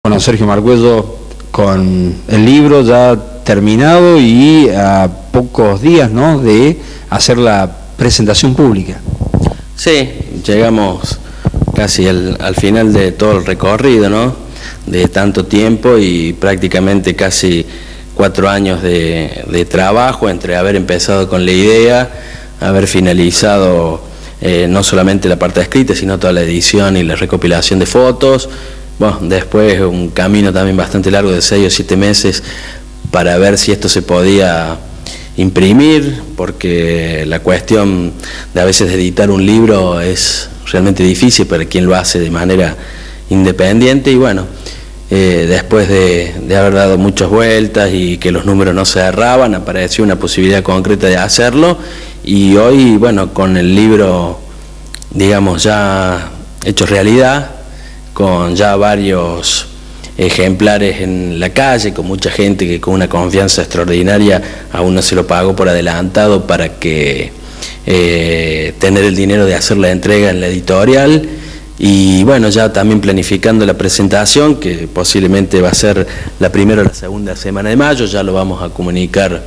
Bueno, Sergio Marcuello, con el libro ya terminado y a pocos días, ¿no?, de hacer la presentación pública. Sí, llegamos casi al final de todo el recorrido, ¿no?, de tanto tiempo y prácticamente casi 4 años de trabajo entre haber empezado con la idea, haber finalizado no solamente la parte escrita, sino toda la edición y la recopilación de fotos. Bueno, después un camino también bastante largo de 6 o 7 meses para ver si esto se podía imprimir, porque la cuestión de a veces de editar un libro es realmente difícil para quien lo hace de manera independiente. Y bueno, después de haber dado muchas vueltas y que los números no se cerraban, apareció una posibilidad concreta de hacerlo, y hoy, bueno, con el libro, digamos, ya hecho realidad, con ya varios ejemplares en la calle, con mucha gente que con una confianza extraordinaria a uno se lo pagó por adelantado para que tener el dinero de hacer la entrega en la editorial. Y bueno, ya también planificando la presentación, que posiblemente va a ser la primera o la segunda semana de mayo. Ya lo vamos a comunicar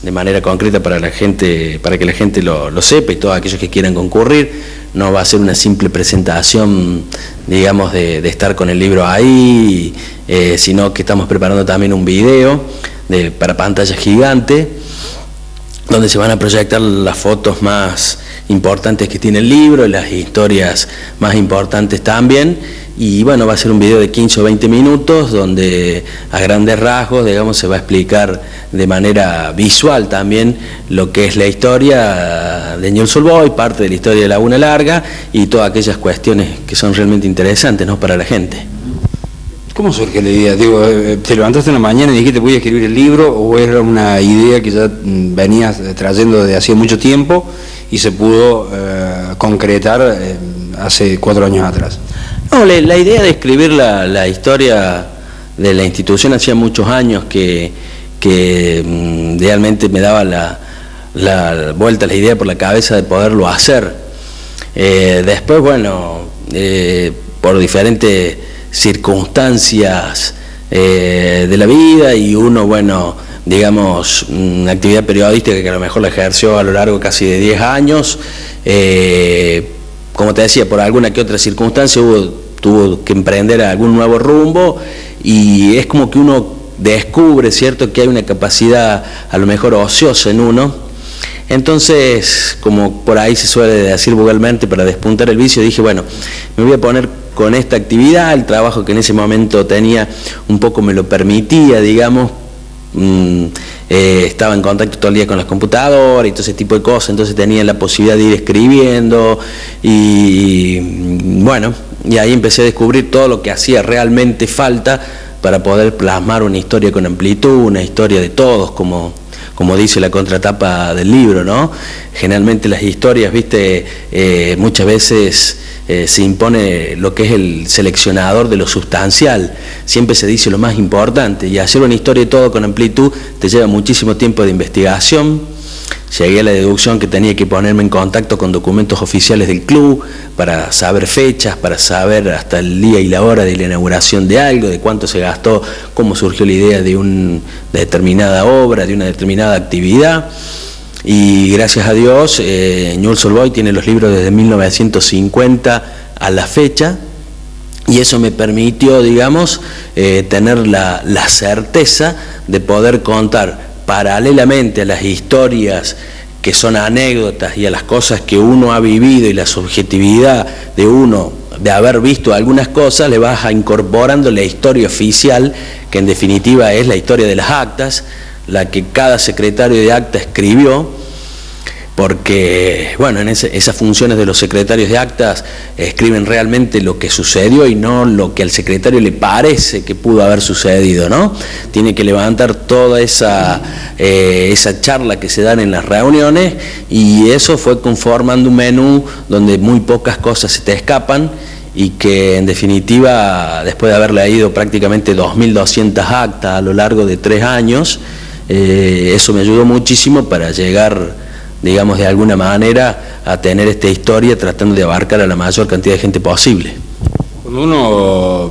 de manera concreta para la gente, para que la gente lo sepa, y todos aquellos que quieran concurrir. No va a ser una simple presentación, digamos, de estar con el libro ahí, sino que estamos preparando también un video para pantalla gigante, donde se van a proyectar las fotos más importantes que tiene el libro, las historias más importantes también. Y bueno, va a ser un video de 15 o 20 minutos donde a grandes rasgos, digamos, se va a explicar de manera visual también lo que es la historia de Newell's Old Boys, parte de la historia de Laguna Larga y todas aquellas cuestiones que son realmente interesantes, ¿no?, para la gente. ¿Cómo surge la idea? Digo, ¿te levantaste en la mañana y dijiste voy a escribir el libro, o era una idea que ya venías trayendo desde hacía mucho tiempo y se pudo concretar hace 4 años atrás? No, la idea de escribir la historia de la institución hacía muchos años que realmente me daba la vuelta a la idea por la cabeza de poderlo hacer. Después, bueno, por diferentes circunstancias de la vida, y uno, bueno, digamos, una actividad periodística que a lo mejor la ejerció a lo largo casi de 10 años, como te decía, por alguna que otra circunstancia tuvo que emprender algún nuevo rumbo, y es como que uno descubre, ¿cierto?, que hay una capacidad a lo mejor ociosa en uno. Entonces, como por ahí se suele decir vulgarmente, para despuntar el vicio, dije, bueno, me voy a poner con esta actividad. El trabajo que en ese momento tenía un poco me lo permitía, digamos. Estaba en contacto todo el día con las computadoras y todo ese tipo de cosas, entonces tenía la posibilidad de ir escribiendo, y bueno, y ahí empecé a descubrir todo lo que hacía realmente falta para poder plasmar una historia con amplitud, una historia de todos, como dice la contratapa del libro, ¿no? Generalmente las historias, viste, muchas veces se impone lo que es el seleccionador de lo sustancial. Siempre se dice lo más importante, y hacer una historia de todo con amplitud te lleva muchísimo tiempo de investigación. Llegué a la deducción que tenía que ponerme en contacto con documentos oficiales del club para saber fechas, para saber hasta el día y la hora de la inauguración de algo, de cuánto se gastó, cómo surgió la idea de una determinada obra, de una determinada actividad. Y gracias a Dios, Newell's Old Boys tiene los libros desde 1950 a la fecha, y eso me permitió, digamos, tener la certeza de poder contar paralelamente a las historias que son anécdotas y a las cosas que uno ha vivido, y la subjetividad de uno de haber visto algunas cosas, le vas incorporando la historia oficial, que en definitiva es la historia de las actas, la que cada secretario de acta escribió, porque bueno, en esas funciones de los secretarios de actas escriben realmente lo que sucedió y no lo que al secretario le parece que pudo haber sucedido, ¿no? Tiene que levantar toda esa charla que se dan en las reuniones, y eso fue conformando un menú donde muy pocas cosas se te escapan, y que en definitiva, después de haber leído prácticamente 2.200 actas a lo largo de 3 años, eso me ayudó muchísimo para llegar, digamos, de alguna manera a tener esta historia tratando de abarcar a la mayor cantidad de gente posible. Cuando uno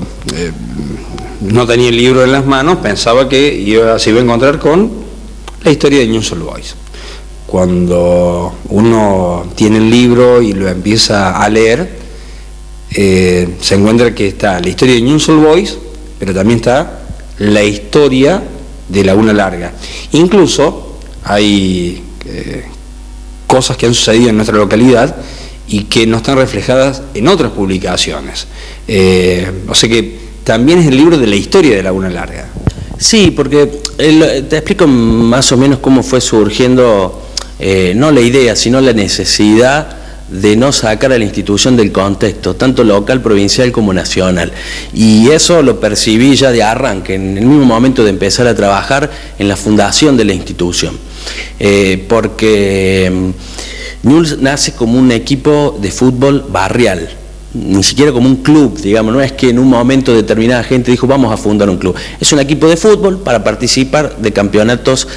no tenía el libro en las manos, pensaba que se iba a encontrar con la historia de Newell's Old Boys. Cuando uno tiene el libro y lo empieza a leer, se encuentra que está la historia de Newell's Old Boys, pero también está la historia de Laguna Larga. Incluso hay cosas que han sucedido en nuestra localidad y que no están reflejadas en otras publicaciones. O sea que también es el libro de la historia de Laguna Larga. Sí, porque te explico más o menos cómo fue surgiendo, no la idea, sino la necesidad de no sacar a la institución del contexto, tanto local, provincial como nacional. Y eso lo percibí ya de arranque, en el mismo momento de empezar a trabajar en la fundación de la institución. Porque Newell's nace como un equipo de fútbol barrial, ni siquiera como un club, digamos, no es que en un momento determinada gente dijo vamos a fundar un club. Es un equipo de fútbol para participar de campeonatos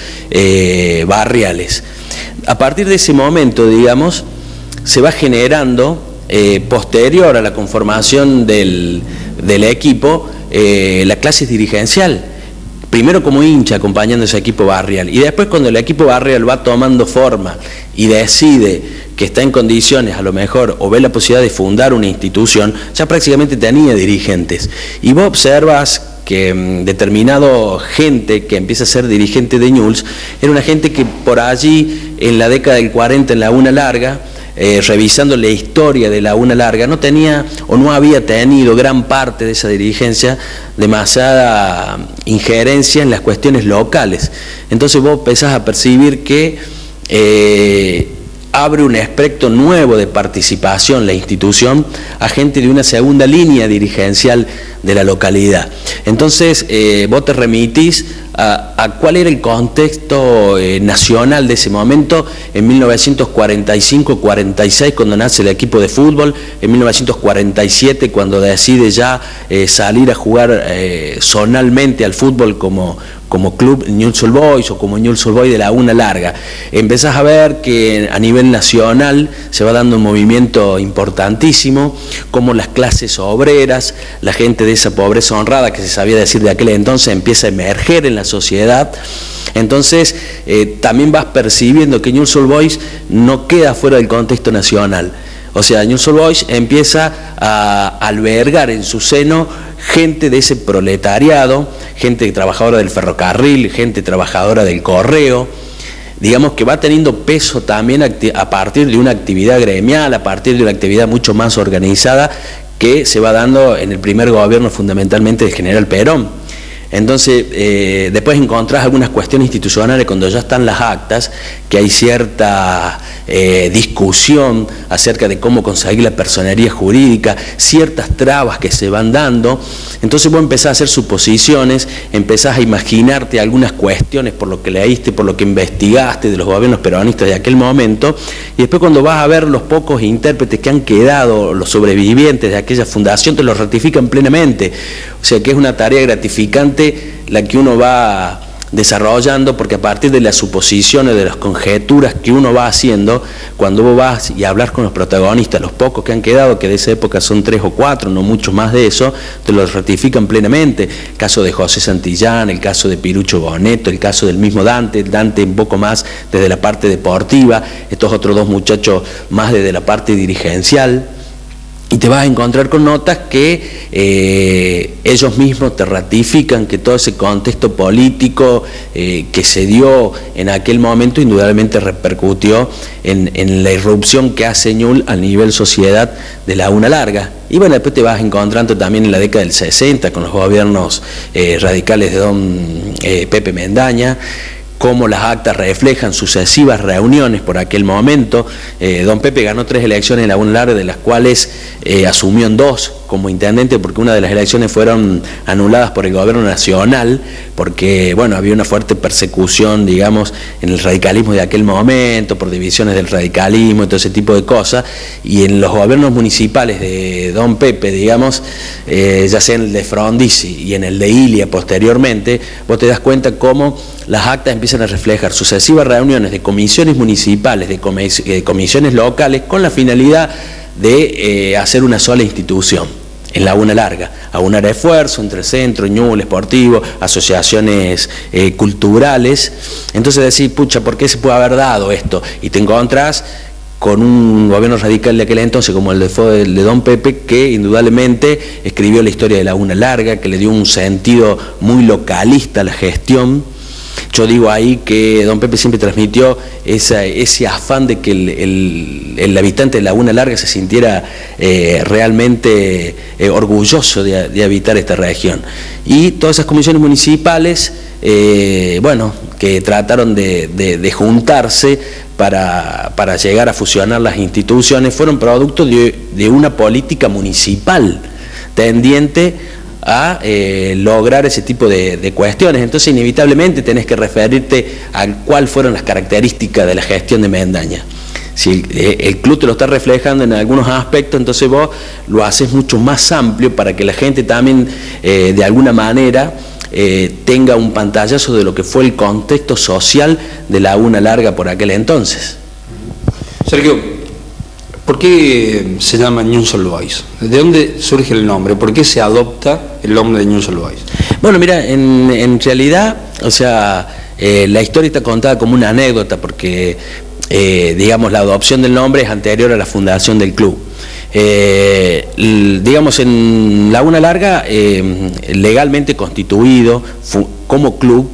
barriales. A partir de ese momento, digamos, se va generando, posterior a la conformación del equipo, la clase dirigencial. Primero como hincha acompañando ese equipo barrial y después cuando el equipo barrial va tomando forma y decide que está en condiciones a lo mejor o ve la posibilidad de fundar una institución, ya prácticamente tenía dirigentes. Y vos observas que determinado gente que empieza a ser dirigente de Newell's era una gente que por allí en la década del 40 en Laguna Larga, revisando la historia de Laguna Larga, no tenía o no había tenido gran parte de esa dirigencia demasiada injerencia en las cuestiones locales. Entonces vos empezás a percibir que abre un espectro nuevo de participación la institución a gente de una segunda línea dirigencial de la localidad. Entonces vos te remitís a cuál era el contexto nacional de ese momento en 1945-46 cuando nace el equipo de fútbol, en 1947 cuando decide ya salir a jugar zonalmente al fútbol como club Newell's Old Boys o como Newell's Old Boys de Laguna Larga. Empezás a ver que a nivel nacional se va dando un movimiento importantísimo, como las clases obreras, la gente de esa pobreza honrada que se sabía decir de aquel entonces empieza a emerger en la sociedad. Entonces también vas percibiendo que Newell's Old Boys no queda fuera del contexto nacional. O sea, Newell's Old Boys empieza a albergar en su seno gente de ese proletariado, gente trabajadora del ferrocarril, gente trabajadora del correo, digamos que va teniendo peso también a partir de una actividad gremial, a partir de una actividad mucho más organizada que se va dando en el primer gobierno fundamentalmente del general Perón. Entonces, después encontrás algunas cuestiones institucionales cuando ya están las actas, que hay cierta discusión acerca de cómo conseguir la personería jurídica, ciertas trabas que se van dando. Entonces vos empezás a hacer suposiciones, empezás a imaginarte algunas cuestiones por lo que leíste, por lo que investigaste de los gobiernos peronistas de aquel momento, y después cuando vas a ver los pocos intérpretes que han quedado, los sobrevivientes de aquella fundación, te lo ratifican plenamente. O sea que es una tarea gratificante la que uno va desarrollando, porque a partir de las suposiciones, de las conjeturas que uno va haciendo, cuando vos vas y hablas con los protagonistas, los pocos que han quedado, que de esa época son 3 o 4, no mucho más de eso, te lo ratifican plenamente. El caso de José Santillán, el caso de Pirucho Boneto, el caso del mismo Dante un poco más desde la parte deportiva, estos otros 2 muchachos más desde la parte dirigencial. Y te vas a encontrar con notas que ellos mismos te ratifican que todo ese contexto político que se dio en aquel momento indudablemente repercutió en la irrupción que hace Newell's a nivel sociedad de Laguna Larga. Y bueno, después te vas encontrando también en la década del 60 con los gobiernos radicales de don Pepe Mendaña, cómo las actas reflejan sucesivas reuniones por aquel momento. Don Pepe ganó 3 elecciones en Laguna Larga, de las cuales asumió en 2 como intendente, porque una de las elecciones fueron anuladas por el gobierno nacional, porque bueno, había una fuerte persecución, digamos, en el radicalismo de aquel momento, por divisiones del radicalismo y todo ese tipo de cosas, y en los gobiernos municipales de don Pepe, digamos, ya sea en el de Frondizi y en el de Ilia posteriormente, vos te das cuenta cómo las actas empiezan a reflejar sucesivas reuniones de comisiones municipales, de comisiones locales, con la finalidad de hacer una sola institución. en Laguna Larga, a un área de esfuerzo entre centro, ñul, esportivo, asociaciones culturales. Entonces decís, pucha, ¿por qué se puede haber dado esto? Y te encontrás con un gobierno radical de aquel entonces como el de Don Pepe, que indudablemente escribió la historia de Laguna Larga, que le dio un sentido muy localista a la gestión. Yo digo ahí que Don Pepe siempre transmitió ese afán de que el habitante de Laguna Larga se sintiera realmente orgulloso de habitar esta región. Y todas esas comisiones municipales, bueno, que trataron de juntarse para llegar a fusionar las instituciones, fueron producto de una política municipal tendiente a lograr ese tipo de cuestiones. Entonces inevitablemente tenés que referirte a cuáles fueron las características de la gestión de Mendaña. Si el club te lo está reflejando en algunos aspectos, entonces vos lo haces mucho más amplio para que la gente también de alguna manera tenga un pantallazo de lo que fue el contexto social de Laguna Larga por aquel entonces. Sergio, ¿por qué se llama Newell's Old Boys? ¿De dónde surge el nombre? ¿Por qué se adopta el nombre de Newell's Old Boys? Bueno, mira, en realidad, o sea, la historia está contada como una anécdota porque, digamos, la adopción del nombre es anterior a la fundación del club. Digamos, en Laguna Larga, legalmente constituido como club,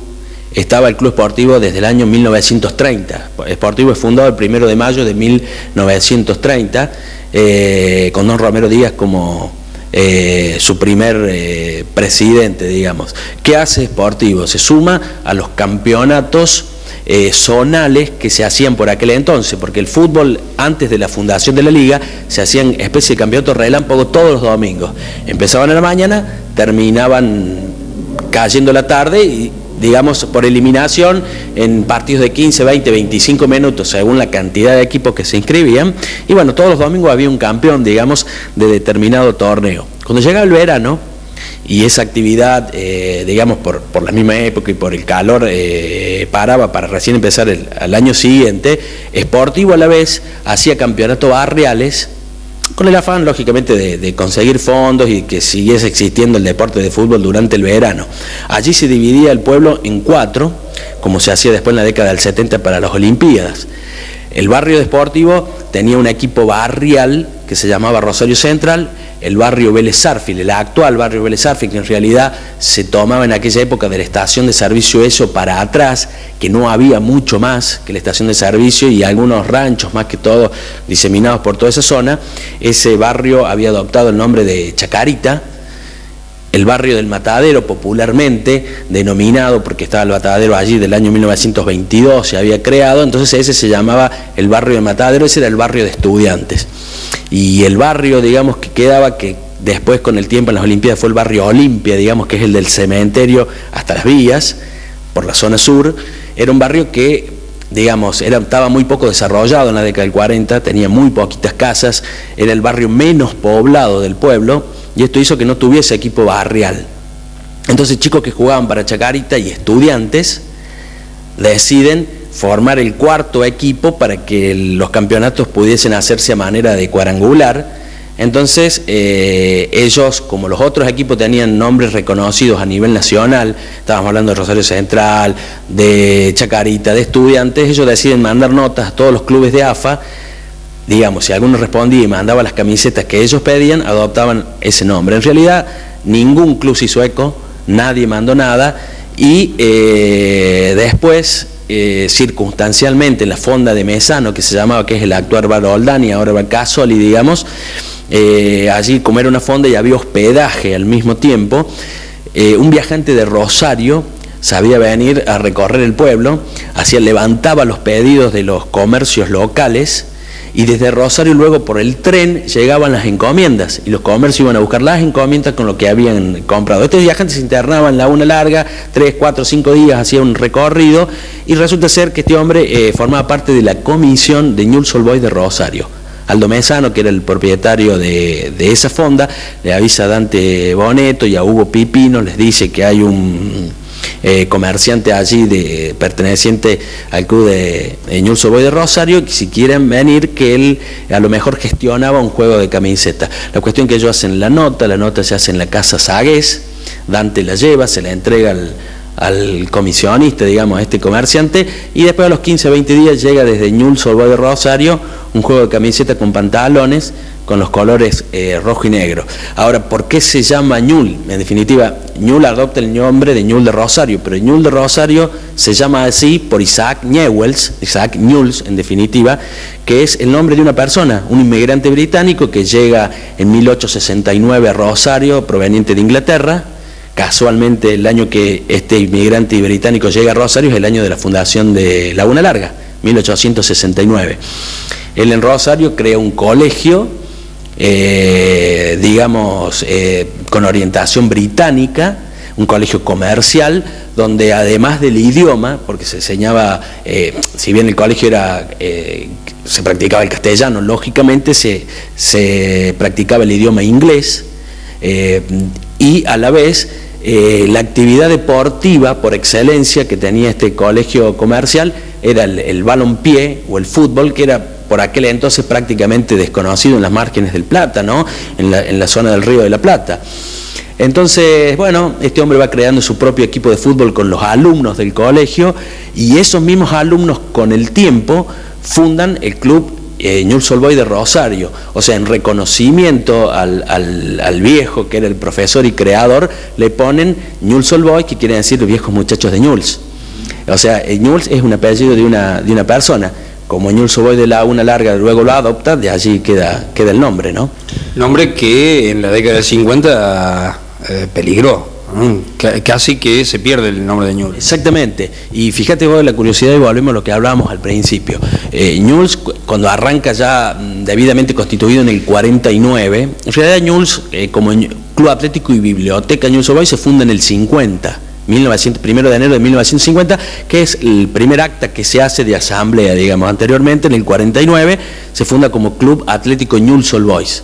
estaba el Club Esportivo desde el año 1930. Esportivo es fundado el 1 de mayo de 1930, con Don Romero Díaz como su primer presidente, digamos. ¿Qué hace Esportivo? Se suma a los campeonatos zonales que se hacían por aquel entonces, porque el fútbol antes de la fundación de la liga se hacían especie de campeonatos relámpago todos los domingos. Empezaban a la mañana, terminaban cayendo la tarde y, digamos, por eliminación en partidos de 15, 20, 25 minutos según la cantidad de equipos que se inscribían, y bueno, todos los domingos había un campeón, digamos, de determinado torneo. Cuando llegaba el verano y esa actividad, digamos, por la misma época y por el calor, paraba para recién empezar al año siguiente, Esportivo a la vez hacía campeonatos barriales con el afán, lógicamente, de conseguir fondos y que siguiese existiendo el deporte de fútbol durante el verano. Allí se dividía el pueblo en 4, como se hacía después en la década del 70 para las Olimpiadas. El barrio de Esportivo tenía un equipo barrial que se llamaba Rosario Central, el barrio Vélez Sarsfield, el actual barrio Vélez Sarsfield, que en realidad se tomaba en aquella época de la estación de servicio eso para atrás, que no había mucho más que la estación de servicio y algunos ranchos más que todo diseminados por toda esa zona. Ese barrio había adoptado el nombre de Chacarita. El barrio del Matadero, popularmente denominado, porque estaba el Matadero allí del año 1922, se había creado, entonces ese se llamaba el barrio del Matadero, ese era el barrio de estudiantes. Y el barrio, digamos, que quedaba, que después con el tiempo en las Olimpiadas fue el barrio Olimpia, digamos, que es el del cementerio hasta las vías, por la zona sur, era un barrio que, digamos, estaba muy poco desarrollado en la década del 40, tenía muy poquitas casas, era el barrio menos poblado del pueblo, y esto hizo que no tuviese equipo barrial. Entonces chicos que jugaban para Chacarita y estudiantes deciden formar el 4º equipo para que los campeonatos pudiesen hacerse a manera de cuadrangular. Entonces ellos, como los otros equipos tenían nombres reconocidos a nivel nacional, estábamos hablando de Rosario Central, de Chacarita, de estudiantes, ellos deciden mandar notas a todos los clubes de AFA. Digamos, si alguno respondía y mandaba las camisetas que ellos pedían, adoptaban ese nombre. En realidad, ningún club se hizo eco, nadie mandó nada, y después, circunstancialmente, en la fonda de Mesano, que se llamaba, que es el actual Bar Oldani, ahora Bar Casoli, digamos, allí, como era una fonda y había hospedaje al mismo tiempo, un viajante de Rosario sabía venir a recorrer el pueblo, levantaba los pedidos de los comercios locales, y desde Rosario luego por el tren llegaban las encomiendas y los comercios iban a buscar las encomiendas con lo que habían comprado. Estos viajantes se internaban en Laguna Larga, 3, 4, 5 días, hacía un recorrido, y resulta ser que este hombre formaba parte de la comisión de Newell's Old Boys de Rosario. Aldo Mesano, que era el propietario de esa fonda, le avisa a Dante Boneto y a Hugo Pipino, les dice que hay un comerciante allí perteneciente al club de Newell's Old Boys de Rosario, que si quieren venir, que él a lo mejor gestionaba un juego de camiseta. La cuestión que ellos hacen la nota se hace en la casa Sagués, Dante la lleva, se la entrega al comisionista, digamos, a este comerciante, y después a los 15 o 20 días llega desde Newell's Old Boys de Rosario un juego de camiseta con pantalones con los colores rojo y negro. Ahora, ¿por qué se llama Newell's? En definitiva, Newell's adopta el nombre de Newell's de Rosario, pero Newell's de Rosario se llama así por Isaac Newell's en definitiva, que es el nombre de una persona, un inmigrante británico que llega en 1869 a Rosario, proveniente de Inglaterra. Casualmente el año que este inmigrante británico llega a Rosario es el año de la fundación de Laguna Larga, 1869. Él en Rosario crea un colegio, con orientación británica, un colegio comercial, donde además del idioma, porque se enseñaba, si bien el colegio se practicaba el castellano, lógicamente se practicaba el idioma inglés, y a la vez la actividad deportiva por excelencia que tenía este colegio comercial era el balompié o el fútbol, que era por aquel entonces prácticamente desconocido en las márgenes del Plata, ¿no? En la zona del Río de la Plata. Entonces, bueno, este hombre va creando su propio equipo de fútbol con los alumnos del colegio, y esos mismos alumnos con el tiempo fundan el club Newell's Old Boys de Rosario. O sea, en reconocimiento al viejo, que era el profesor y creador, le ponen Newell's Old Boys, que quiere decir los viejos muchachos de Newell's. O sea, Newell's es un apellido de una persona. Como Newell's Old Boys de Laguna Larga luego lo adopta, de allí queda el nombre, ¿no? Nombre que en la década del 50 peligró. Casi que se pierde el nombre de Newell's. Exactamente, y fíjate vos la curiosidad, y volvemos a lo que hablamos al principio. Newell's, cuando arranca ya debidamente constituido en el 49, en realidad Newell's, como Club Atlético y Biblioteca Newell's Old Boys, se funda en el 50, 1 de enero de 1950, que es el primer acta que se hace de asamblea, digamos. Anteriormente, en el 49, se funda como Club Atlético Newell's Old Boys.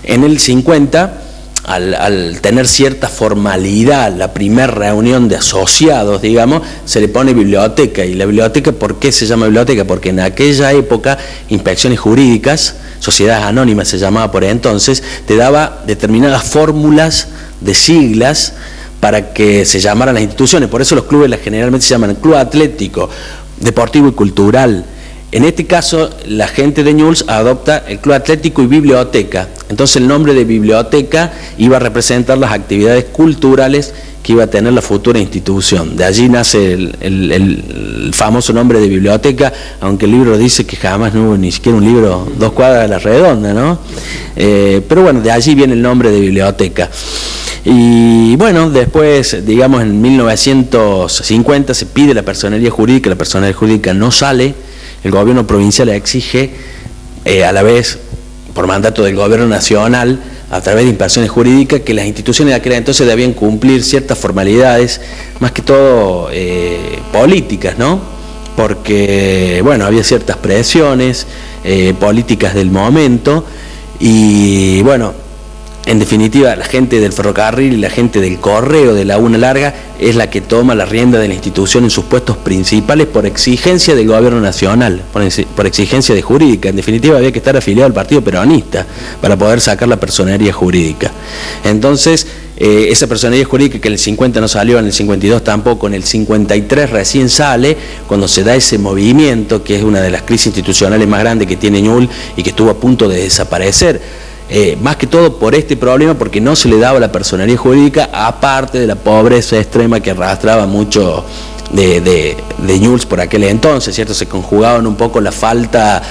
En el 50, al tener cierta formalidad, la primera reunión de asociados, digamos, se le pone biblioteca. Y la biblioteca, ¿por qué se llama biblioteca? Porque en aquella época, inspecciones jurídicas, sociedades anónimas se llamaba por entonces, te daba determinadas fórmulas de siglas para que se llamaran las instituciones. Por eso los clubes generalmente se llaman Club Atlético, Deportivo y Cultural. En este caso, la gente de Newell's adopta el Club Atlético y Biblioteca. Entonces el nombre de biblioteca iba a representar las actividades culturales que iba a tener la futura institución. De allí nace el famoso nombre de biblioteca, aunque el libro dice que jamás no hubo ni siquiera un libro 2 cuadras a la redonda, ¿no? Pero bueno, de allí viene el nombre de biblioteca. Y bueno, después, digamos, en 1950 se pide la personería jurídica no sale, el gobierno provincial exige, a la vez, por mandato del gobierno nacional, a través de inspecciones jurídicas, que las instituciones de aquel entonces debían cumplir ciertas formalidades, más que todo políticas, ¿no? Porque, bueno, había ciertas presiones políticas del momento, y bueno, en definitiva, la gente del ferrocarril y la gente del correo de Laguna Larga es la que toma la rienda de la institución en sus puestos principales por exigencia del gobierno nacional, por exigencia de jurídica. En definitiva, había que estar afiliado al Partido Peronista para poder sacar la personería jurídica. Entonces, esa personería jurídica que en el 50 no salió, en el 52 tampoco, en el 53 recién sale, cuando se da ese movimiento, que es una de las crisis institucionales más grandes que tiene Newell's y que estuvo a punto de desaparecer. Más que todo por este problema, porque no se le daba la personería jurídica, aparte de la pobreza extrema que arrastraba mucho de Newell's por aquel entonces, ¿cierto? Se conjugaban un poco la falta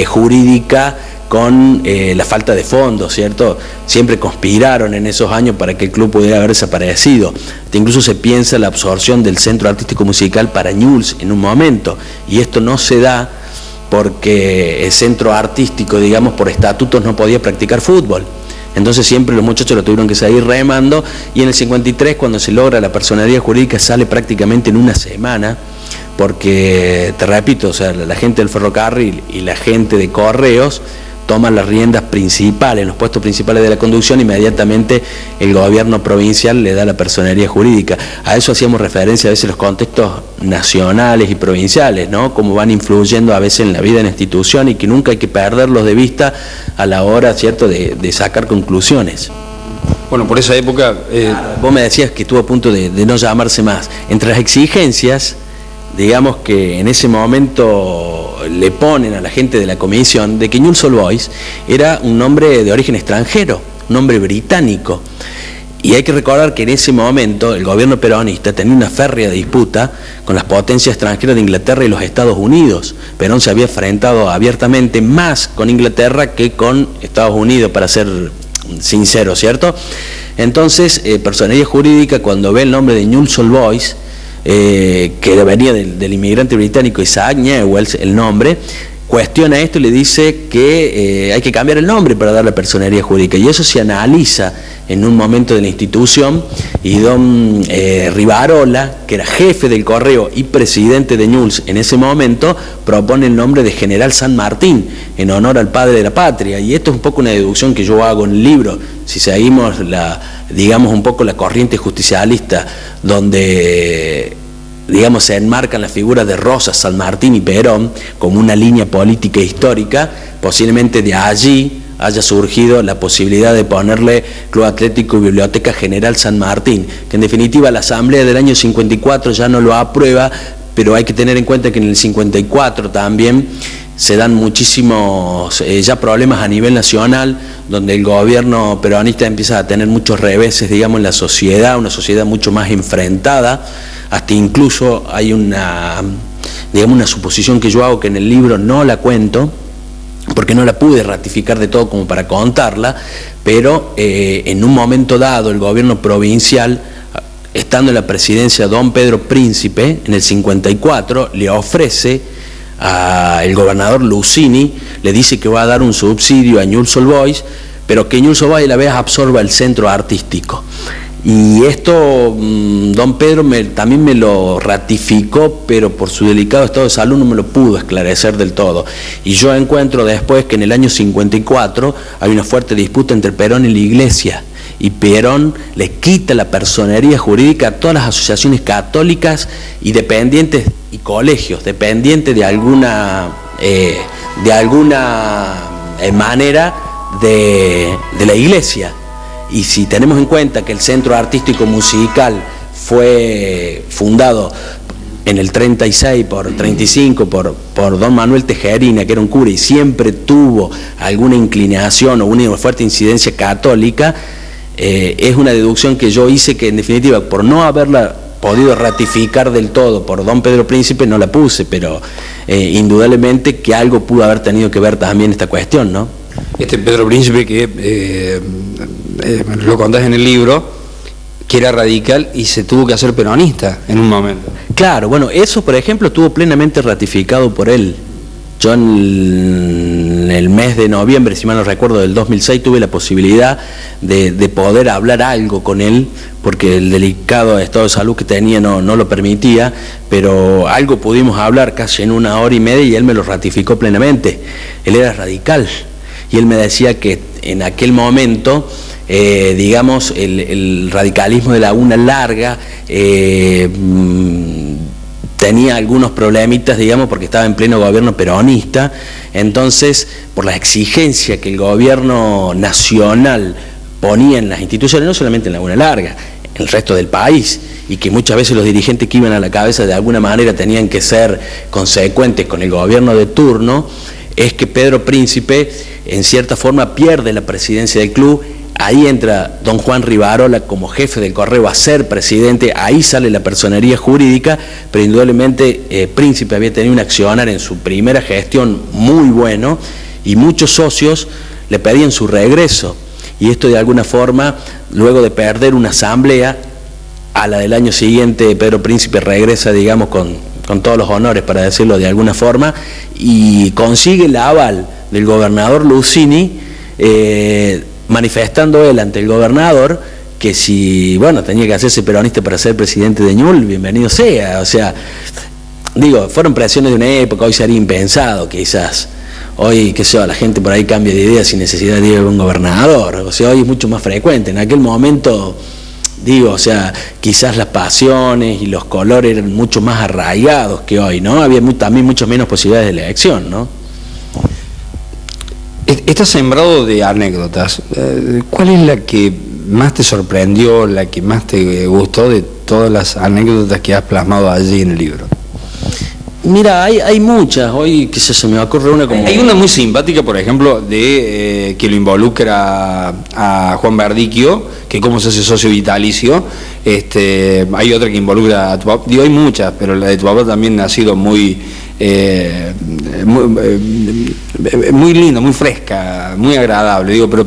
jurídica con la falta de fondos, ¿cierto? Siempre conspiraron en esos años para que el club pudiera haber desaparecido. Incluso se piensa la absorción del Centro Artístico Musical para Newell's en un momento, y esto no se da porque el centro artístico, digamos, por estatutos no podía practicar fútbol. Entonces siempre los muchachos lo tuvieron que seguir remando, y en el 53, cuando se logra la personería jurídica, sale prácticamente en una semana, porque, te repito, o sea, la gente del ferrocarril y la gente de correos toma las riendas principales, los puestos principales de la conducción, inmediatamente el gobierno provincial le da la personería jurídica. A eso hacíamos referencia a veces los contextos nacionales y provinciales, ¿no? Cómo van influyendo a veces en la vida de la institución y que nunca hay que perderlos de vista a la hora, ¿cierto?, de sacar conclusiones. Bueno, por esa época... Vos me decías que estuvo a punto de no llamarse más. Entre las exigencias, digamos que en ese momento le ponen a la gente de la comisión de que Newell's Old Boys era un nombre de origen extranjero, un nombre británico. Y hay que recordar que en ese momento el gobierno peronista tenía una férrea disputa con las potencias extranjeras de Inglaterra y los Estados Unidos. Perón se había enfrentado abiertamente más con Inglaterra que con Estados Unidos, para ser sincero, ¿cierto? Entonces, personería jurídica, cuando ve el nombre de Newell's Old Boys, que venía del inmigrante británico Isaac Newells, el nombre, cuestiona esto y le dice que hay que cambiar el nombre para dar la personería jurídica, y eso se analiza en un momento de la institución, y don Rivarola, que era jefe del correo y presidente de Newell's en ese momento, propone el nombre de General San Martín, en honor al padre de la patria. Y esto es un poco una deducción que yo hago en el libro. Si seguimos digamos un poco la corriente justicialista, donde digamos se enmarcan las figuras de Rosas, San Martín y Perón como una línea política e histórica, posiblemente de allí haya surgido la posibilidad de ponerle Club Atlético y Biblioteca General San Martín, que en definitiva la Asamblea del año 54 ya no lo aprueba, pero hay que tener en cuenta que en el 54 también se dan muchísimos ya problemas a nivel nacional, donde el gobierno peronista empieza a tener muchos reveses, digamos, en la sociedad, una sociedad mucho más enfrentada. Hasta incluso hay una suposición que yo hago, que en el libro no la cuento, porque no la pude ratificar de todo como para contarla, pero en un momento dado el gobierno provincial, estando en la presidencia don Pedro Príncipe, en el 54, le ofrece al gobernador Lucini, le dice que va a dar un subsidio a Newell's Old Boys, pero que Newell's Old Boys a la vez absorba el centro artístico. Y esto don Pedro también me lo ratificó, pero por su delicado estado de salud no me lo pudo esclarecer del todo. Y yo encuentro después que en el año 54 hay una fuerte disputa entre Perón y la Iglesia, y Perón le quita la personería jurídica a todas las asociaciones católicas y dependientes y colegios, dependientes de alguna manera de la Iglesia. Y si tenemos en cuenta que el Centro Artístico Musical fue fundado en el 35 por don Manuel Tejerina, que era un cura y siempre tuvo alguna inclinación o una fuerte incidencia católica, es una deducción que yo hice, que en definitiva, por no haberla podido ratificar del todo por don Pedro Príncipe, no la puse, pero indudablemente que algo pudo haber tenido que ver también esta cuestión, ¿no? Este Pedro Príncipe, que lo contás en el libro, que era radical y se tuvo que hacer peronista en un momento. Claro, bueno, eso por ejemplo estuvo plenamente ratificado por él. Yo en el mes de noviembre, si mal no recuerdo, del 2006, tuve la posibilidad de poder hablar algo con él, porque el delicado estado de salud que tenía no lo permitía, pero algo pudimos hablar casi en 1 hora y media, y él me lo ratificó plenamente. Él era radical, y él me decía que en aquel momento, digamos, el radicalismo de Laguna Larga tenía algunos problemitas, digamos, porque estaba en pleno gobierno peronista. Entonces, por la exigencia que el gobierno nacional ponía en las instituciones, no solamente en Laguna Larga, en el resto del país, y que muchas veces los dirigentes que iban a la cabeza de alguna manera tenían que ser consecuentes con el gobierno de turno, es que Pedro Príncipe en cierta forma pierde la presidencia del club. Ahí entra don Juan Rivarola como jefe del correo a ser presidente, ahí sale la personería jurídica, pero indudablemente Príncipe había tenido un accionar en su primera gestión muy bueno, y muchos socios le pedían su regreso, y esto de alguna forma, luego de perder una asamblea, a la del año siguiente Pedro Príncipe regresa, digamos, con todos los honores, para decirlo de alguna forma, y consigue el aval del gobernador Lucini, manifestando él ante el gobernador que si, bueno, tenía que hacerse peronista para ser presidente de Newell's, bienvenido sea. O sea, digo, fueron presiones de una época, hoy sería impensado quizás. Hoy, qué sé yo, la gente por ahí cambia de idea sin necesidad de ir a un gobernador. O sea, hoy es mucho más frecuente. En aquel momento, digo, o sea, quizás las pasiones y los colores eran mucho más arraigados que hoy, ¿no? Había también mucho menos posibilidades de elección, ¿no? Estás sembrado de anécdotas. ¿Cuál es la que más te sorprendió, la que más te gustó de todas las anécdotas que has plasmado allí en el libro? Mira, hay muchas. Hoy, qué sé, se me ocurre una como... Hay una muy simpática, por ejemplo, de que lo involucra a Juan Verdicchio, que cómo se hace socio vitalicio. Hay otra que involucra a tu papá. Digo, hay muchas, pero la de tu papá también ha sido muy linda, muy fresca, muy agradable. Digo, pero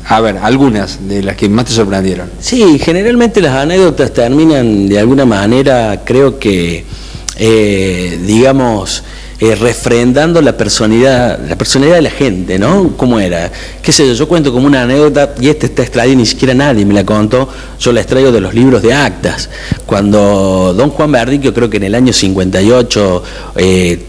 a ver, algunas de las que más te sorprendieron. Sí, generalmente las anécdotas terminan de alguna manera, creo que digamos, refrendando la personalidad de la gente, ¿no? ¿Cómo era? Qué sé yo cuento como una anécdota, y esta está extraída, ni siquiera nadie me la contó, yo la extraigo de los libros de actas. Cuando don Juan Verdicchio, creo que en el año 58,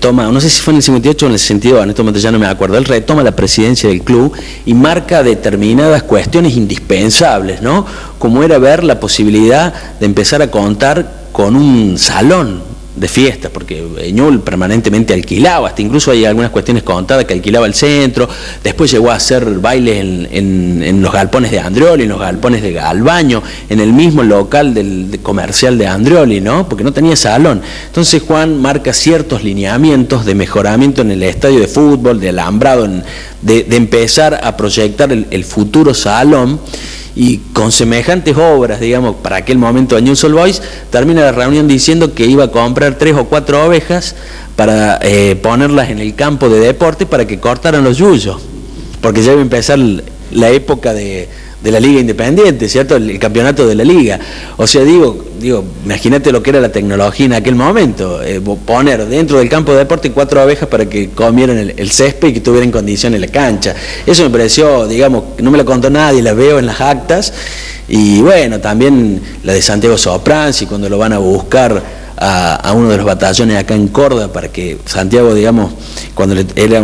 toma, no sé si fue en el 58 o en el 62, en este momento ya no me acuerdo, él retoma la presidencia del club y marca determinadas cuestiones indispensables, ¿no? Como era ver la posibilidad de empezar a contar con un salón de fiestas, porque Ñul permanentemente alquilaba, hasta incluso hay algunas cuestiones contadas que alquilaba el centro, después llegó a hacer bailes en los galpones de Andreoli, en los galpones de Galbaño, en el mismo local comercial de Andreoli, ¿no? Porque no tenía salón. Entonces Juan marca ciertos lineamientos de mejoramiento en el estadio de fútbol, de alambrado, de empezar a proyectar el futuro salón. Y con semejantes obras, digamos, para aquel momento de Newell's Old Boys, termina la reunión diciendo que iba a comprar 3 o 4 ovejas para ponerlas en el campo de deporte para que cortaran los yuyos, porque ya iba a empezar la época de la Liga Independiente, ¿cierto? El campeonato de la Liga. O sea, digo, imagínate lo que era la tecnología en aquel momento, poner dentro del campo de deporte 4 ovejas para que comieran el césped y que tuvieran condiciones la cancha. Eso me pareció, digamos, no me lo contó nadie, la veo en las actas. Y bueno, también la de Santiago Sopranzi, cuando lo van a buscar a uno de los batallones acá en Córdoba, para que Santiago, digamos, cuando era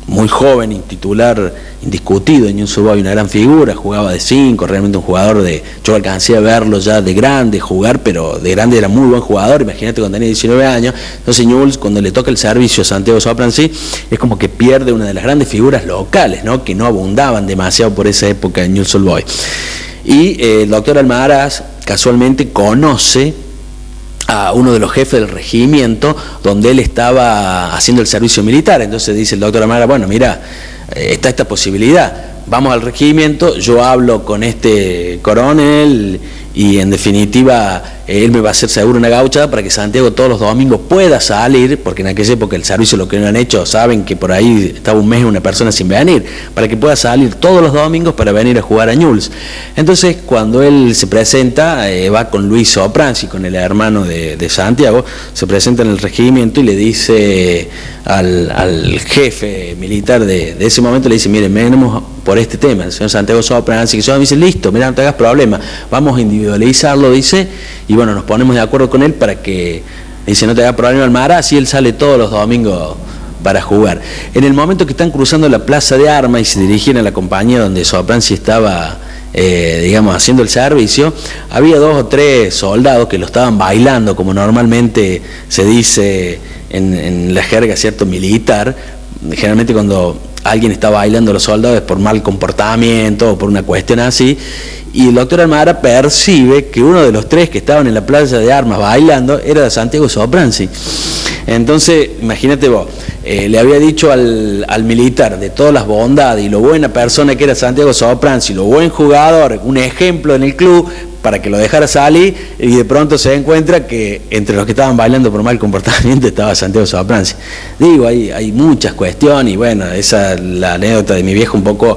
muy joven y titular indiscutido en Newell's Old Boys, una gran figura, jugaba de 5, realmente un jugador yo alcancé a verlo ya de grande jugar, pero de grande era muy buen jugador, imagínate cuando tenía 19 años. Entonces Newell's, cuando le toca el servicio a Santiago Sopranzi, es como que pierde una de las grandes figuras locales, ¿no? Que no abundaban demasiado por esa época en Newell's Old Boys. Y el doctor Almaraz casualmente conoce a uno de los jefes del regimiento donde él estaba haciendo el servicio militar. Entonces dice el doctor Amara, bueno, mira, está esta posibilidad, vamos al regimiento, yo hablo con este coronel y en definitiva él me va a hacer seguro una gauchada para que Santiago todos los domingos pueda salir, porque en aquella época el servicio, lo que no han hecho, saben que por ahí estaba un mes una persona sin venir, para que pueda salir todos los domingos para venir a jugar a Newell's. Entonces cuando él se presenta, va con Luis Sopranzi, con el hermano de Santiago, se presenta en el regimiento y le dice al jefe militar de ese momento, le dice, miren, venimos por este tema, el señor Santiago Sopranzi, que me dice, listo, mira, no te hagas problema, vamos a individualizarlo, dice, y bueno, nos ponemos de acuerdo con él para que, dice, no te hagas problema Almaraz, y él sale todos los domingos para jugar. En el momento que están cruzando la Plaza de Armas y se dirigen a la compañía donde Sopranzi estaba, digamos, haciendo el servicio, había 2 o 3 soldados que lo estaban bailando, como normalmente se dice en la jerga, ¿cierto?, militar. Generalmente cuando alguien está bailando a los soldados es por mal comportamiento o por una cuestión así, y el doctor Almara percibe que uno de los 3 que estaban en la Plaza de Armas bailando era Santiago Sopranzi. Entonces, imagínate vos, le había dicho al militar de todas las bondades y lo buena persona que era Santiago Sopranzi, lo buen jugador, un ejemplo en el club, para que lo dejara salir, y de pronto se encuentra que entre los que estaban bailando por mal comportamiento estaba Santiago Sopranzi. Digo, hay muchas cuestiones, y bueno, esa la anécdota de mi viejo un poco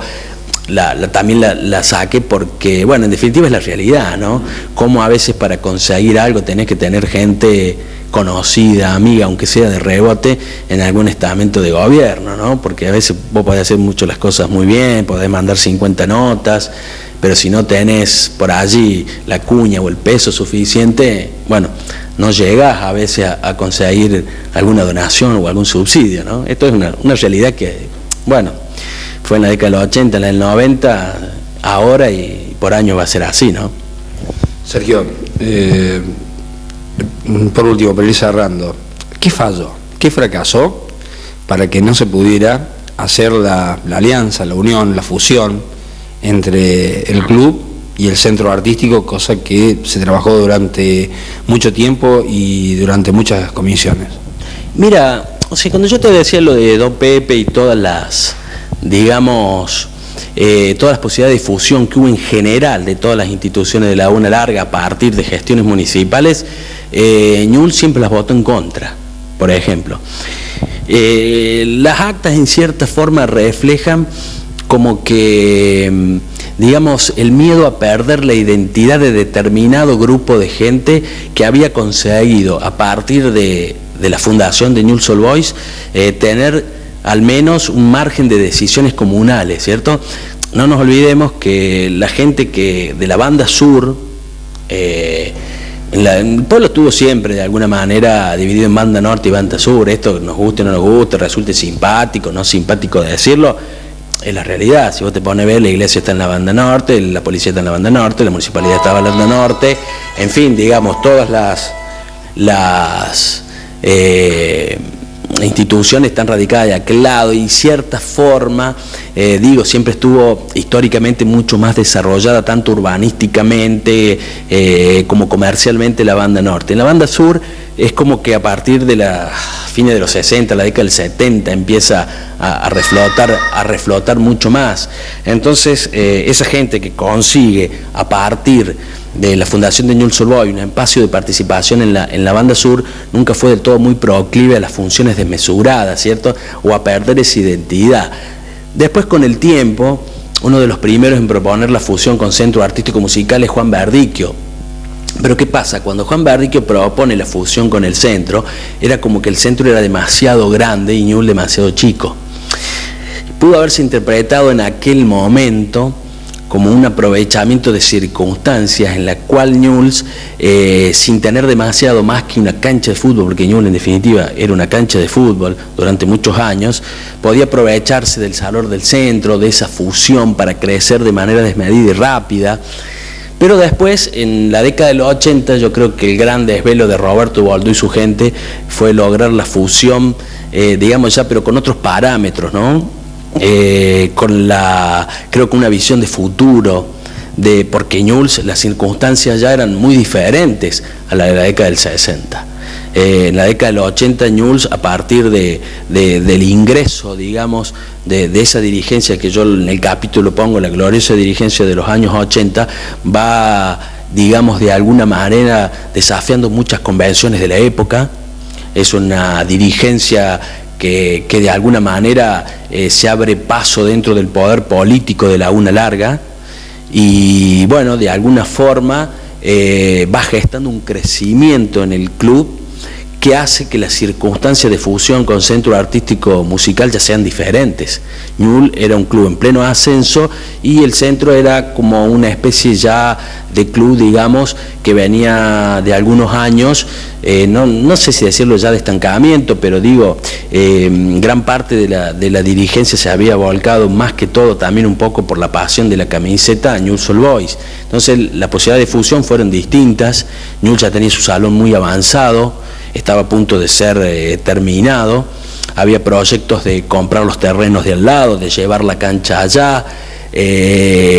también la saqué porque, bueno, en definitiva es la realidad, ¿no? Como a veces para conseguir algo tenés que tener gente conocida, amiga, aunque sea de rebote, en algún estamento de gobierno, ¿no? Porque a veces vos podés hacer mucho las cosas muy bien, podés mandar 50 notas, pero si no tenés por allí la cuña o el peso suficiente, bueno, no llegas a veces a conseguir alguna donación o algún subsidio, ¿no? Esto es una realidad que, bueno, fue en la década de los 80, en la del 90, ahora y por año va a ser así, ¿no? Sergio, por último, para ir cerrando, ¿qué falló? ¿Qué fracasó para que no se pudiera hacer la alianza, la unión, la fusión entre el club y el centro artístico, cosa que se trabajó durante mucho tiempo y durante muchas comisiones? Mira, o sea, cuando yo te decía lo de Don Pepe y todas las, digamos, todas las posibilidades de fusión que hubo en general de todas las instituciones de Laguna Larga a partir de gestiones municipales, Newell's siempre las votó en contra, por ejemplo. Las actas en cierta forma reflejan como que, digamos, el miedo a perder la identidad de determinado grupo de gente que había conseguido a partir de la fundación de Newell's Old Boys tener al menos un margen de decisiones comunales, ¿cierto? No nos olvidemos que la gente que de la banda sur, el pueblo estuvo siempre de alguna manera dividido en banda norte y banda sur, esto nos guste o no nos guste, resulte simpático, no simpático de decirlo, es la realidad. Si vos te pones a ver, la iglesia está en la banda norte, la policía está en la banda norte, la municipalidad está en la banda norte, en fin, digamos, todas las instituciones están radicadas de aquel lado y cierta forma, siempre estuvo históricamente mucho más desarrollada, tanto urbanísticamente como comercialmente, la banda norte. En la banda sur es como que a partir de la fines de los 60, la década del 70, empieza a reflotar mucho más. Entonces, esa gente que consigue a partir de la fundación de Newell's Old Boys un espacio de participación en la banda sur, nunca fue del todo muy proclive a las funciones desmesuradas, ¿cierto? O a perder esa identidad. Después, con el tiempo, uno de los primeros en proponer la fusión con Centro Artístico Musical es Juan Verdicchio. Pero ¿qué pasa? Cuando Juan Verdicchio propone la fusión con el centro, era como que el centro era demasiado grande y Newell's demasiado chico. Pudo haberse interpretado en aquel momento como un aprovechamiento de circunstancias en la cual Newell's, sin tener demasiado más que una cancha de fútbol, porque Newell's en definitiva era una cancha de fútbol durante muchos años, podía aprovecharse del salón del centro, de esa fusión para crecer de manera desmedida y rápida. Pero después, en la década de los 80, yo creo que el gran desvelo de Roberto Boldó y su gente fue lograr la fusión, digamos ya, pero con otros parámetros, ¿no? Creo que una visión de futuro, porque Newell's, las circunstancias ya eran muy diferentes a la de la década del 60. En la década de los 80, Newell's, a partir del ingreso, digamos, de esa dirigencia que yo en el capítulo pongo, la gloriosa dirigencia de los años 80, va, digamos, de alguna manera desafiando muchas convenciones de la época. Es una dirigencia que de alguna manera se abre paso dentro del poder político de Laguna Larga y, bueno, de alguna forma va gestando un crecimiento en el club que hace que las circunstancias de fusión con Centro Artístico Musical ya sean diferentes. Newell's era un club en pleno ascenso y el centro era como una especie ya de club, digamos, que venía de algunos años, no sé si decirlo ya de estancamiento, pero digo, gran parte de la dirigencia se había volcado más que todo también un poco por la pasión de la camiseta a Newell's Old Boys. Entonces las posibilidades de fusión fueron distintas. Newell's ya tenía su salón muy avanzado, estaba a punto de ser terminado, había proyectos de comprar los terrenos de al lado, de llevar la cancha allá,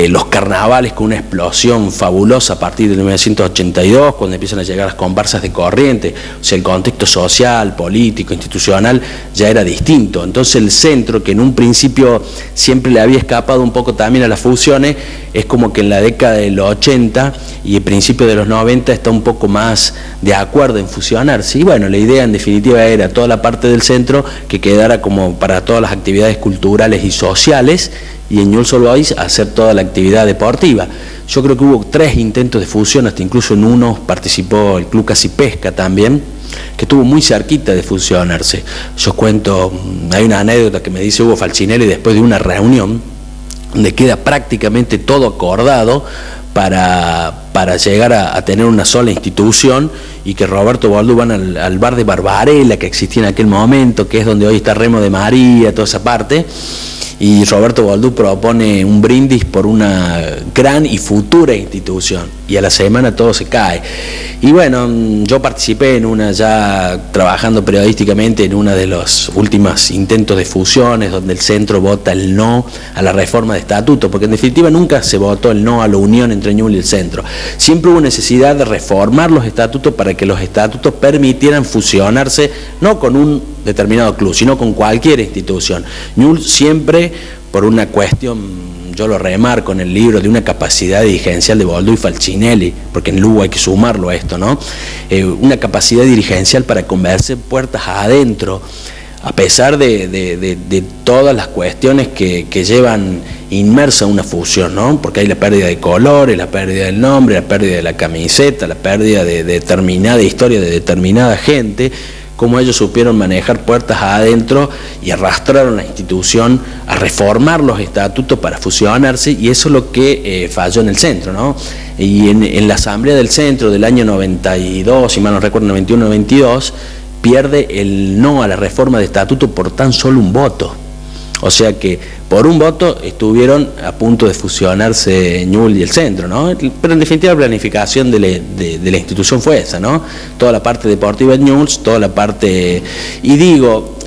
los carnavales con una explosión fabulosa a partir de 1982, cuando empiezan a llegar las comparsas de Corrientes, o sea, el contexto social, político, institucional ya era distinto. Entonces el centro, que en un principio siempre le había escapado un poco también a las fusiones, es como que en la década de los 80 y el principio de los 90 está un poco más de acuerdo en fusionarse. Y bueno, la idea en definitiva era toda la parte del centro que quedara como para todas las actividades culturales y sociales, y en Newell's Old Boys hacer toda la actividad deportiva. Yo creo que hubo 3 intentos de fusión, hasta incluso en uno participó el Club Casi Pesca también, que estuvo muy cerquita de fusionarse. Yo cuento, hay una anécdota que me dice Hugo Falcinelli después de una reunión, donde queda prácticamente todo acordado para llegar a tener una sola institución, y que Roberto Boldú van al bar de Barbarella que existía en aquel momento, que es donde hoy está Remo de María, toda esa parte, y Roberto Boldú propone un brindis por una gran y futura institución, y a la semana todo se cae. Y bueno, yo participé ya trabajando periodísticamente en uno de los últimos intentos de fusiones, donde el centro vota el no a la reforma de estatuto, porque en definitiva nunca se votó el no a la unión entre Ñul y el centro. Siempre hubo necesidad de reformar los estatutos para que los estatutos permitieran fusionarse, no con un determinado club, sino con cualquier institución. Ñul siempre, por una cuestión, yo lo remarco en el libro, de una capacidad dirigencial de Boldú y Falcinelli, porque en Lugo hay que sumarlo a esto, ¿no? Una capacidad dirigencial para convertir puertas adentro, a pesar de todas las cuestiones que llevan inmersa una fusión, ¿no? Porque hay la pérdida de colores, la pérdida del nombre, la pérdida de la camiseta, la pérdida de determinada historia de determinada gente, cómo ellos supieron manejar puertas adentro y arrastraron la institución a reformar los estatutos para fusionarse, y eso es lo que falló en el centro, ¿no? Y en la asamblea del centro del año 92, si mal no recuerdo, 91-92, pierde el no a la reforma de estatuto por tan solo un voto. O sea que por un voto estuvieron a punto de fusionarse Ñul y el centro, ¿no? Pero en definitiva la planificación de la institución fue esa, ¿no? Toda la parte deportiva de Ñul, toda la parte... Y digo,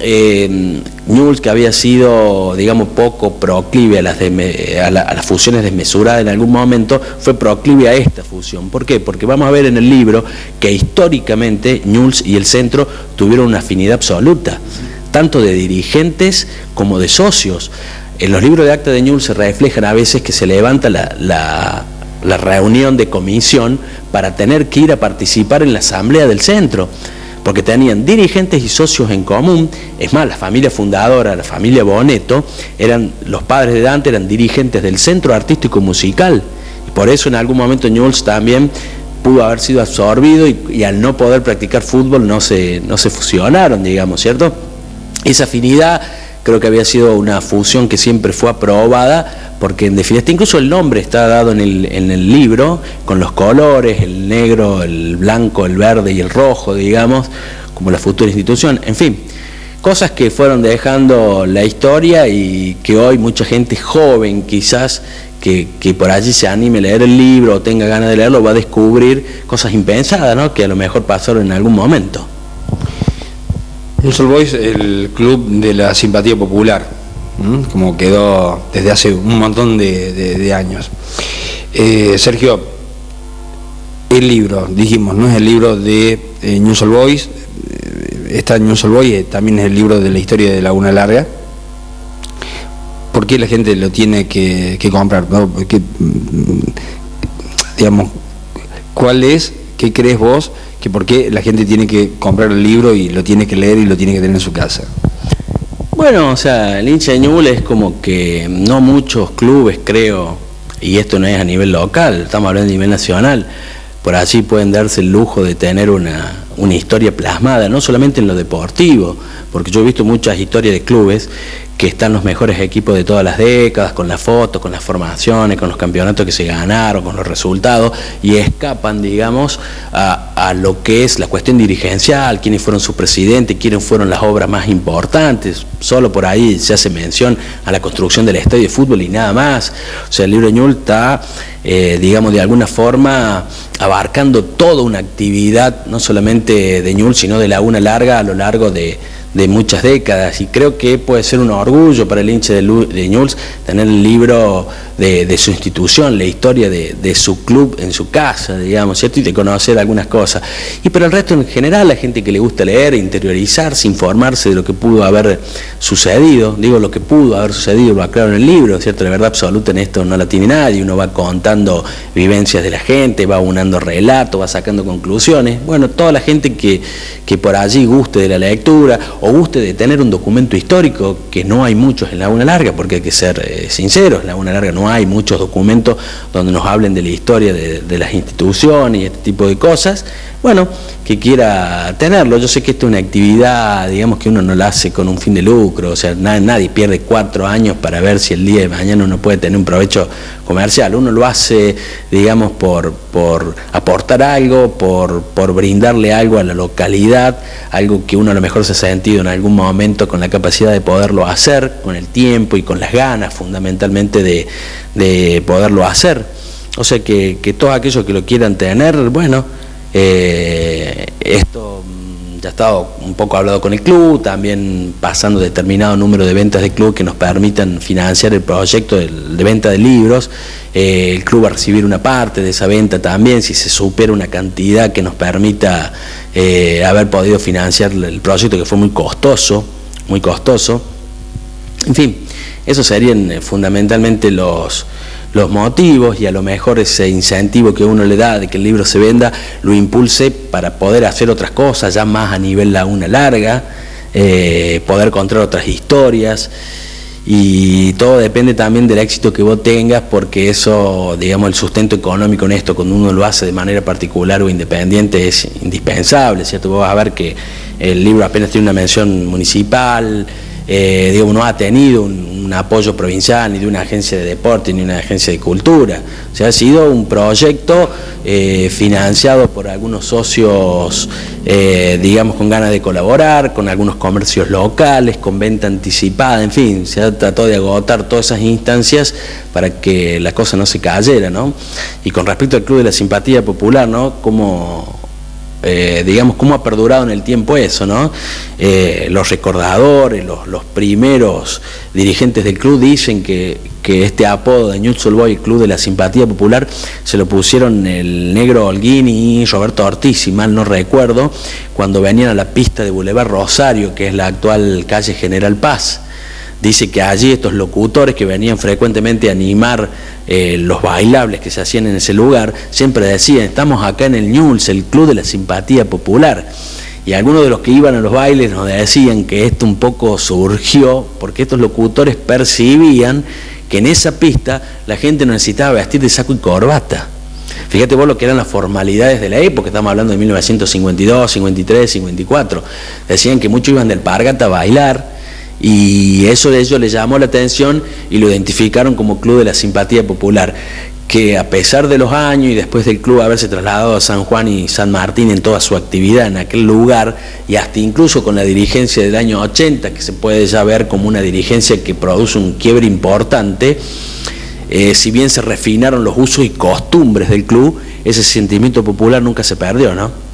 Ñul, que había sido, digamos, poco proclive a las fusiones desmesuradas en algún momento, fue proclive a esta fusión. ¿Por qué? Porque vamos a ver en el libro que históricamente Ñul y el centro tuvieron una afinidad absoluta, tanto de dirigentes como de socios. En los libros de acta de Ñul se reflejan a veces que se levanta la reunión de comisión para tener que ir a participar en la asamblea del centro, porque tenían dirigentes y socios en común. Es más, la familia fundadora, la familia Boneto, los padres de Dante eran dirigentes del centro artístico musical, y por eso en algún momento Ñul también pudo haber sido absorbido, y al no poder practicar fútbol no se fusionaron, digamos, ¿cierto? Esa afinidad creo que había sido una fusión que siempre fue aprobada, porque en definitiva incluso el nombre está dado en el libro, con los colores, el negro, el blanco, el verde y el rojo, digamos, como la futura institución. En fin, cosas que fueron dejando la historia, y que hoy mucha gente joven quizás que por allí se anime a leer el libro o tenga ganas de leerlo, va a descubrir cosas impensadas, ¿no? Que a lo mejor pasaron en algún momento. Newell's Old Boys, el club de la simpatía popular, como quedó desde hace un montón de años. Sergio, el libro, dijimos, no es el libro de Newell's Old Boys, está Newell's Old Boys, también es el libro de la historia de Laguna Larga. ¿Por qué la gente lo tiene que comprar? ¿No? Porque, digamos, ¿cuál es, qué crees vos, que por qué la gente tiene que comprar el libro y lo tiene que leer y lo tiene que tener en su casa? Bueno, o sea, el hincha de Ñuble es como que no muchos clubes, creo, y esto no es a nivel local, estamos hablando a nivel nacional, por allí pueden darse el lujo de tener una historia plasmada, no solamente en lo deportivo, porque yo he visto muchas historias de clubes que están los mejores equipos de todas las décadas, con las fotos, con las formaciones, con los campeonatos que se ganaron, con los resultados, y escapan, digamos, a lo que es la cuestión dirigencial, quiénes fueron sus presidentes, quiénes fueron las obras más importantes. Solo por ahí se hace mención a la construcción del estadio de fútbol y nada más. O sea, el libro de Ñul está, digamos, de alguna forma abarcando toda una actividad, no solamente de Ñul, sino de Laguna Larga a lo largo de muchas décadas, y creo que puede ser un orgullo para el hincha de Ñuble tener el libro de su institución, la historia de su club en su casa, digamos, ¿cierto? Y de conocer algunas cosas. Y para el resto en general, la gente que le gusta leer, interiorizarse, informarse de lo que pudo haber sucedido, digo lo que pudo haber sucedido, lo aclaro en el libro, ¿cierto? La verdad absoluta en esto no la tiene nadie, uno va contando vivencias de la gente, va unando relatos, va sacando conclusiones. Bueno, toda la gente que por allí guste de la lectura, o guste de tener un documento histórico, que no hay muchos en Laguna Larga, porque hay que ser sinceros, en Laguna Larga no hay muchos documentos donde nos hablen de la historia de las instituciones y este tipo de cosas, bueno, que quiera tenerlo. Yo sé que esto es una actividad, digamos, que uno no la hace con un fin de lucro, o sea, nadie pierde 4 años para ver si el día de mañana uno puede tener un provecho comercial. Uno lo hace, digamos, por aportar algo, por brindarle algo a la localidad, algo que uno a lo mejor se ha sentido en algún momento con la capacidad de poderlo hacer, con el tiempo y con las ganas fundamentalmente de poderlo hacer. O sea que todos aquellos que lo quieran tener, bueno, esto ya ha estado un poco hablado con el club, también pasando determinado número de ventas de club que nos permitan financiar el proyecto de venta de libros. El club va a recibir una parte de esa venta también, si se supera una cantidad que nos permita haber podido financiar el proyecto, que fue muy costoso, muy costoso. En fin, esos serían fundamentalmente los motivos, y a lo mejor ese incentivo que uno le da de que el libro se venda lo impulse para poder hacer otras cosas ya más a nivel Laguna Larga, poder contar otras historias, y todo depende también del éxito que vos tengas, porque eso, digamos, el sustento económico en esto, cuando uno lo hace de manera particular o independiente, es indispensable, ¿cierto? Vos vas a ver que el libro apenas tiene una mención municipal, digamos, no ha tenido un apoyo provincial, ni de una agencia de deporte, ni una agencia de cultura. O sea, ha sido un proyecto financiado por algunos socios, digamos, con ganas de colaborar, con algunos comercios locales, con venta anticipada, en fin, se ha tratado de agotar todas esas instancias para que la cosa no se cayera, ¿no? Y con respecto al Club de la Simpatía Popular, ¿no? Digamos, cómo ha perdurado en el tiempo eso, ¿no? Los recordadores, los primeros dirigentes del club dicen que este apodo de Newell's Old Boys, el Club de la Simpatía Popular, se lo pusieron el Negro Holguín y Roberto Ortiz, si mal no recuerdo, cuando venían a la pista de Boulevard Rosario, que es la actual calle General Paz. Dice que allí estos locutores que venían frecuentemente a animar los bailables que se hacían en ese lugar, siempre decían: estamos acá en el Newell's, el Club de la Simpatía Popular. Y algunos de los que iban a los bailes nos decían que esto un poco surgió porque estos locutores percibían que en esa pista la gente no necesitaba vestir de saco y corbata. Fíjate vos lo que eran las formalidades de la época, estamos hablando de 1952, 53, 54. Decían que muchos iban del Pargata a bailar, y eso de ellos les llamó la atención y lo identificaron como Club de la Simpatía Popular, que a pesar de los años y después del club haberse trasladado a San Juan y San Martín en toda su actividad en aquel lugar, y hasta incluso con la dirigencia del año 80, que se puede ya ver como una dirigencia que produce un quiebre importante, si bien se refinaron los usos y costumbres del club, ese sentimiento popular nunca se perdió, ¿no?